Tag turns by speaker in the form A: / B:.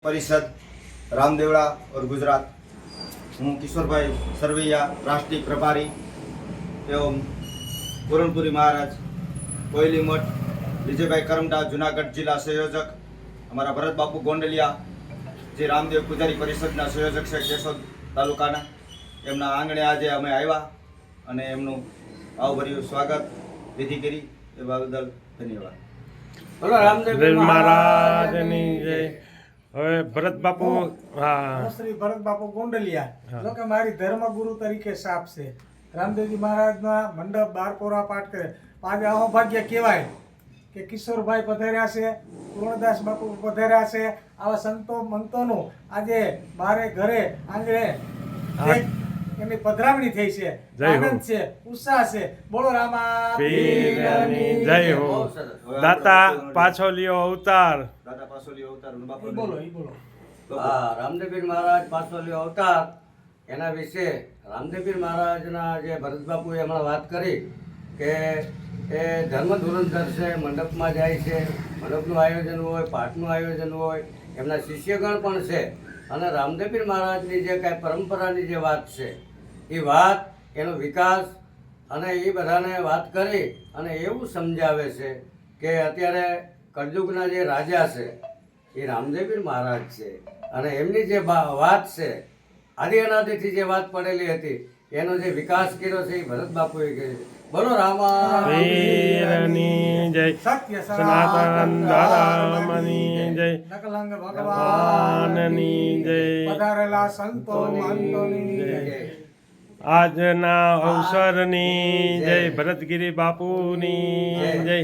A: परिषद रामदेवड़ा और गुजरात। हूँ किशोर भाई सरवैया राष्ट्रीय प्रभारी एवं पूरनपुरी महाराज कोयली मठ विजय भाई करमदा जूनागढ़ जिला संयोजक अमरा भरत बापू गोंडलिया जे रामदेव पुजारी परिषद संयोजक है केशोद तालुकाना एमना आंगणे आज अमे आव्या अने एमनुं भावभर्युं स्वागत विधि करी ए बदल धन्यवाद।
B: बोलो रामदेव
C: महाराज जय। હવે ભરત બાપુ
D: શ્રી ભરત બાપુ ગોંડલિયા જો કે મારી ધર્મગુરુ તરીકે સાપ છે। રામદેવજી મહારાજના મંડપ બારકોરા પાઠ કરે આજે આવો ભાગ્ય કહેવાય કે કિશોરભાઈ પધાર્યા છે, પૂર્ણદાસ બાપુ પધાર્યા છે। આવા સંતો મંતોનું આજે મારે ઘરે આંગણે એમની પધરામણી થઈ છે, આનંદ છે, ઉત્સાહ છે। બોલો રામા પીરની
C: જય હો। દાતા પાછો લ્યો અવતાર,
A: દાદા પાસોલી અવતાર બાપુ
D: બોલો ઈ બોલો।
B: રામદેવપીર મહારાજ પાછળનો અવતાર એના વિશે રામદેવપીર મહારાજના જે ભરત બાપુએ હમણાં વાત કરી કે એ ધર્મ ધુરંધર છે, મંડપમાં જાય છે, મંડપનું આયોજન હોય, પાઠનું આયોજન હોય, એમના શિષ્યગણ પણ છે અને રામદેવપીર મહારાજની જે કાંઈ પરંપરાની જે વાત છે એ વાત એનો વિકાસ અને એ બધાને વાત કરી અને એવું સમજાવે છે કે અત્યારે કળયુગના જે રાજા છે એ રામદેવપીર મહારાજ છે અને એમની જે વાત છે આદિ અનાદિથી જે વાત પડેલી હતી એનો જે વિકાસ કર્યો છે એ ભરત બાપુએ કર્યો છે। બોલો રામા
C: પીરની જય,
D: સત્ય
C: સનાતન ધર્મની જય,
D: નકલંગ ભગવાનની
C: જય,
D: પધારેલા સંતો મંતોની જય।
C: આજના અવસરની જય, ભરતગીરી બાપુની જય।